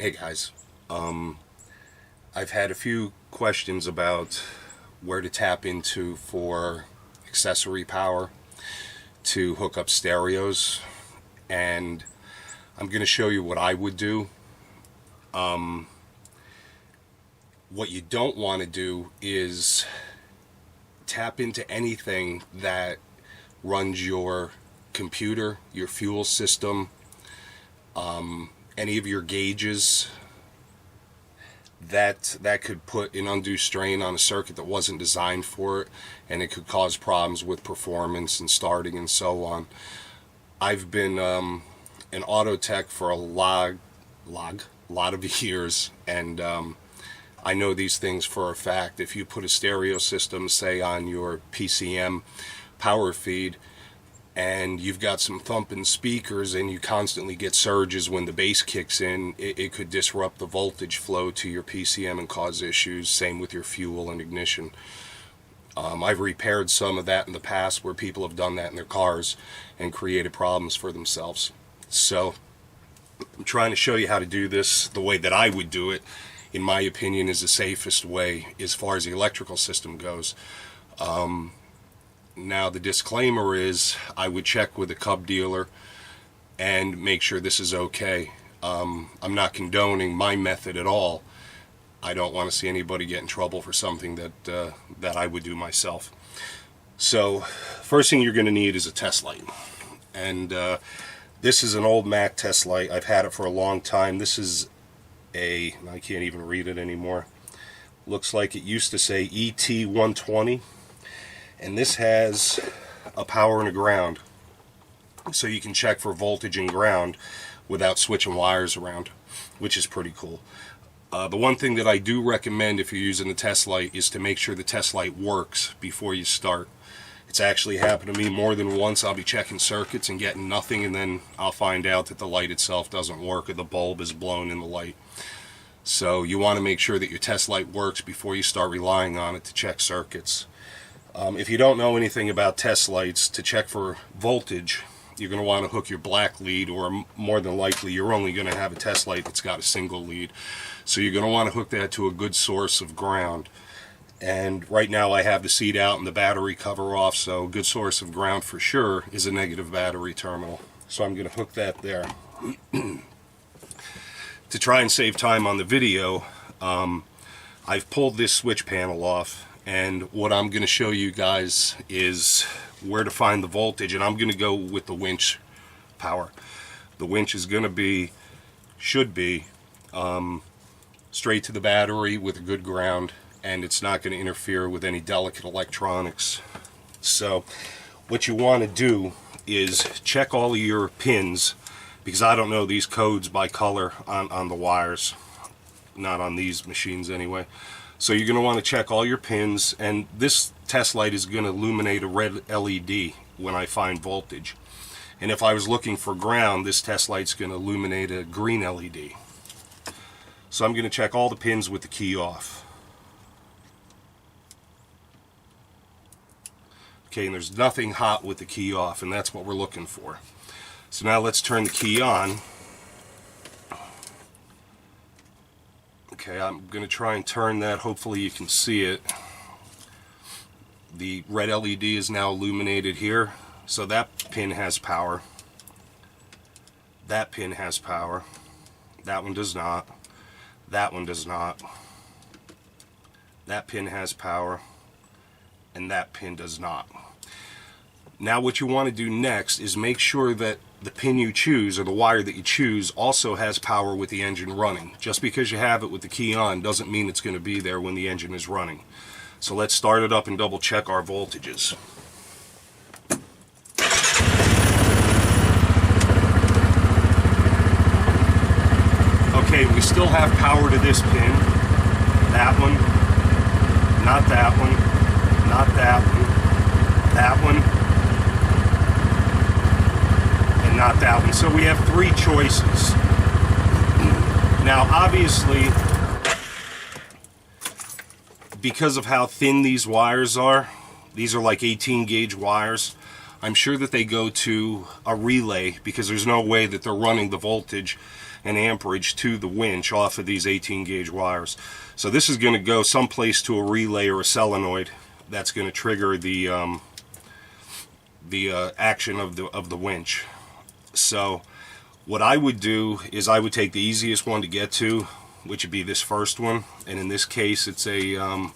Hey guys, I've had a few questions about where to tap into for accessory power to hook up stereos, and I'm going to show you what I would do. What you don't want to do is tap into anything that runs your computer, your fuel system, any of your gauges. That could put an undue strain on a circuit that wasn't designed for it, and it could cause problems with performance and starting and so on. I've been an auto tech for a lot of years, and I know these things for a fact. If you put a stereo system, say, on your PCM power feed, and you've got some thumping speakers and you constantly get surges when the bass kicks in, it could disrupt the voltage flow to your PCM and cause issues. Same with your fuel and ignition. I've repaired some of that in the past where people have done that in their cars and created problems for themselves. So I'm trying to show you how to do this the way that I would do it. In my opinion, is the safest way as far as the electrical system goes. Now the disclaimer is I would check with a Cub dealer and make sure this is okay. I'm not condoning my method at all. I don't want to see anybody get in trouble for something that I would do myself. So first thing you're going to need is a test light. And this is an old Mac test light. I've had it for a long time. This is I can't even read it anymore. Looks like it used to say ET120. And this has a power and a ground, so you can check for voltage and ground without switching wires around, which is pretty cool. The one thing that I do recommend if you're using the test light is to make sure the test light works before you start. It's actually happened to me more than once. I'll be checking circuits and getting nothing, and then I'll find out that the light itself doesn't work or the bulb is blown in the light. So you want to make sure that your test light works before you start relying on it to check circuits. If you don't know anything about test lights, to check for voltage, you're going to want to hook your black lead, or more than likely you're only going to have a test light that's got a single lead. So you're going to want to hook that to a good source of ground. And right now I have the seat out and the battery cover off, so a good source of ground for sure is a negative battery terminal. So I'm going to hook that there. To try and save time on the video, I've pulled this switch panel off. And what I'm going to show you guys is where to find the voltage, and I'm going to go with the winch power. The winch is going to should be straight to the battery with a good ground, and it's not going to interfere with any delicate electronics. So what you want to do is check all of your pins, because I don't know these codes by color on the wires, not on these machines anyway. So you're going to want to check all your pins, and this test light is going to illuminate a red LED when I find voltage. And if I was looking for ground, this test light's going to illuminate a green LED. So I'm going to check all the pins with the key off. Okay, and there's nothing hot with the key off, and that's what we're looking for. So now let's turn the key on. Okay, I'm going to try and turn that. Hopefully you can see it. The red LED is now illuminated here. So that pin has power. That pin has power. That one does not. That one does not. That pin has power. And that pin does not. Now what you want to do next is make sure that the pin you choose, or the wire that you choose, also has power with the engine running. Just because you have it with the key on doesn't mean it's going to be there when the engine is running. So let's start it up and double check our voltages. Okay, we still have power to this pin. That one, not that one, not that one, that one, not that one. So we have three choices. Now obviously, because of how thin these wires are, these are like 18 gauge wires, I'm sure that they go to a relay, because there's no way that they're running the voltage and amperage to the winch off of these 18 gauge wires. So this is going to go someplace to a relay or a solenoid that's going to trigger the action of the winch. So what I would do is I would take the easiest one to get to, which would be this first one, and in this case it's a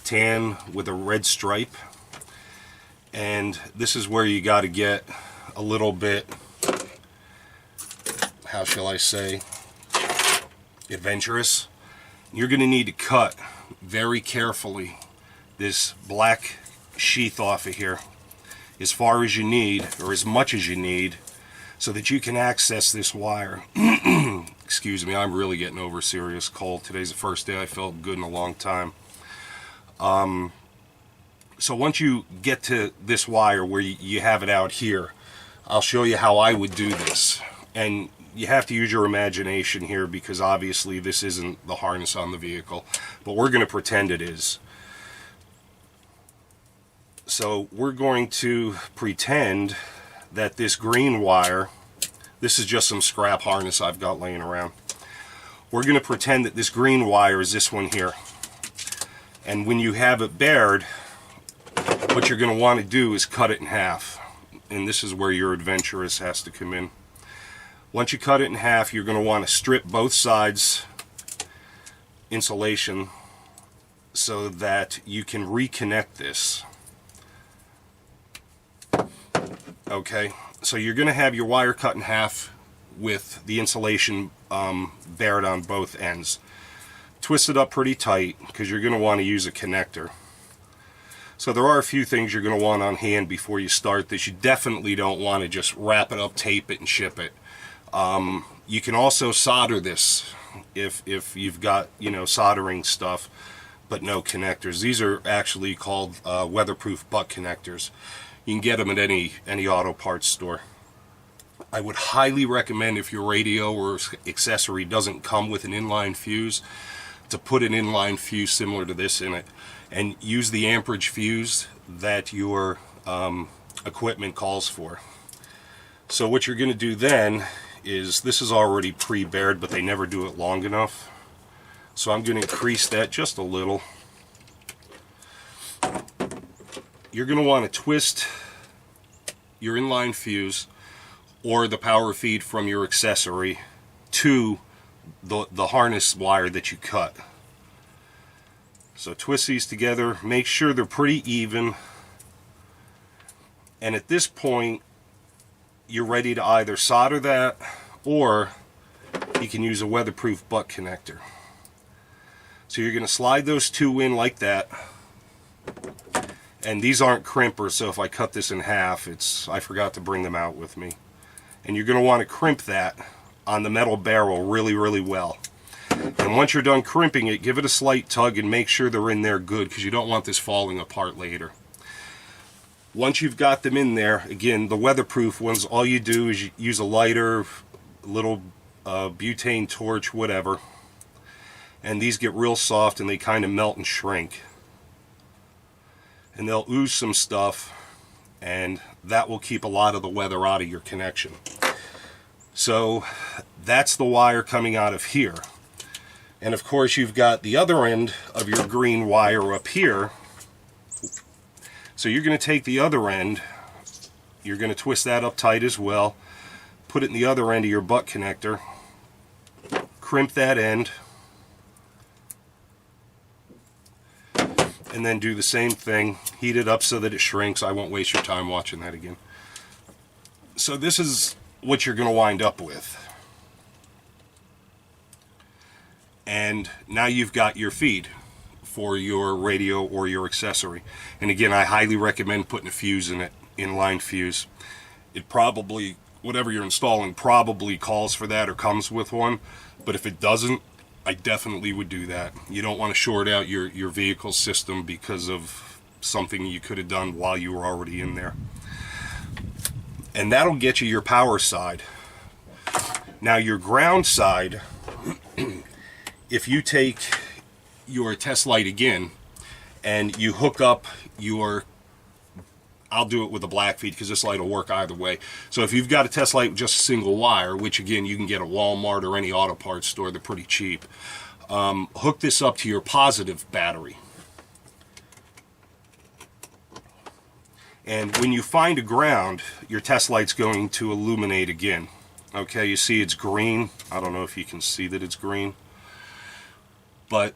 tan with a red stripe. And this is where you got to get a little bit, how shall I say, adventurous. You're going to need to cut very carefully this black sheath off of here as far as you need, or as much as you need, so that you can access this wire. Excuse me, I'm really getting over a serious cold. Today's the first day I felt good in a long time. So once you get to this wire where you have it out here, I'll show you how I would do this. And you have to use your imagination here, because obviously this isn't the harness on the vehicle, but we're going to pretend it is. So we're going to pretend that this green wire, this is just some scrap harness I've got laying around. We're going to pretend that this green wire is this one here. And when you have it bared, what you're going to want to do is cut it in half. And this is where your adventurous has to come in. Once you cut it in half, you're going to want to strip both sides insulation so that you can reconnect this. Okay, so you're going to have your wire cut in half with the insulation bared on both ends. Twist it up pretty tight, because you're going to want to use a connector. So there are a few things you're going to want on hand before you start this. You definitely don't want to just wrap it up, tape it, and ship it. You can also solder this if you've got, you know, soldering stuff, but no connectors. These are actually called weatherproof butt connectors. You can get them at any auto parts store. I would highly recommend, if your radio or accessory doesn't come with an inline fuse, to put an inline fuse similar to this in it, and use the amperage fuse that your equipment calls for. So what you're going to do then is, this is already pre-bared, but they never do it long enough. So I'm going to increase that just a little. You're going to want to twist your inline fuse or the power feed from your accessory to the harness wire that you cut. So twist these together, make sure they're pretty even, and at this point you're ready to either solder that, or you can use a weatherproof butt connector. So you're going to slide those two in like that, and these aren't crimpers, so if I cut this in half, I forgot to bring them out with me. And you're going to want to crimp that on the metal barrel really, really well. And once you're done crimping it, give it a slight tug and make sure they're in there good, because you don't want this falling apart later. Once you've got them in there, again, the weatherproof ones, all you do is you use a lighter, a little butane torch, whatever, and these get real soft and they kind of melt and shrink. And they'll ooze some stuff, and that will keep a lot of the weather out of your connection. So that's the wire coming out of here. And of course you've got the other end of your green wire up here. So you're going to take the other end, you're going to twist that up tight as well, put it in the other end of your butt connector, crimp that end, and then do the same thing, heat it up so that it shrinks. I won't waste your time watching that again. So this is what you're going to wind up with. And now you've got your feed for your radio or your accessory. And again, I highly recommend putting a fuse in it, inline fuse. It probably, whatever you're installing, probably calls for that or comes with one. But if it doesn't, I definitely would do that. You don't want to short out your vehicle system because of something you could have done while you were already in there. And that'll get you your power side. Now your ground side, if you take your test light again and you hook up your I'll do it with a black feed because this light will work either way. So if you've got a test light with just a single wire, which again you can get at Walmart or any auto parts store, they're pretty cheap, hook this up to your positive battery. And when you find a ground, your test light's going to illuminate again. Okay, you see it's green. I don't know if you can see that it's green. But,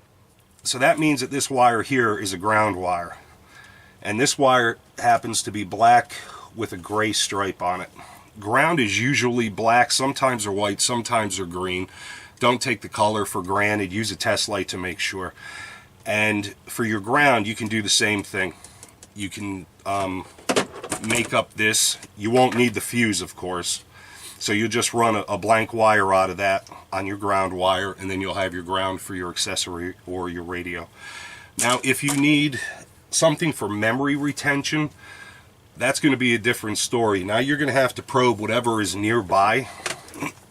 so that means that this wire here is a ground wire. And this wire happens to be black with a gray stripe on it. Ground is usually black, sometimes they're white, sometimes they're green. Don't take the color for granted, use a test light to make sure. And for your ground, you can do the same thing. You can make up this. You won't need the fuse, of course. So you just run a blank wire out of that on your ground wire, and then you'll have your ground for your accessory or your radio. Now, if you need something for memory retention, that's going to be a different story. Now you're going to have to probe whatever is nearby,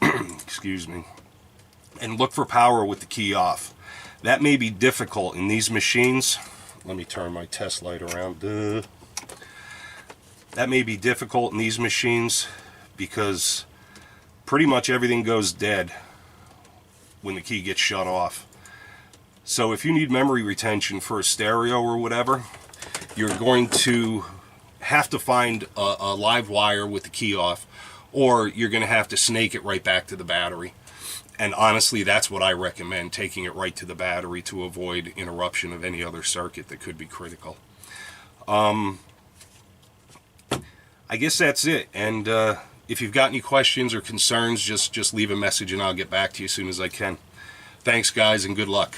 excuse me, and look for power with the key off. That may be difficult in these machines. Let me turn my test light around. That may be difficult in these machines because pretty much everything goes dead when the key gets shut off. So if you need memory retention for a stereo or whatever, you're going to have to find a live wire with the key off, or you're going to have to snake it right back to the battery. And honestly, that's what I recommend, taking it right to the battery to avoid interruption of any other circuit that could be critical. I guess that's it. And if you've got any questions or concerns, just leave a message and I'll get back to you as soon as I can. Thanks, guys, and good luck.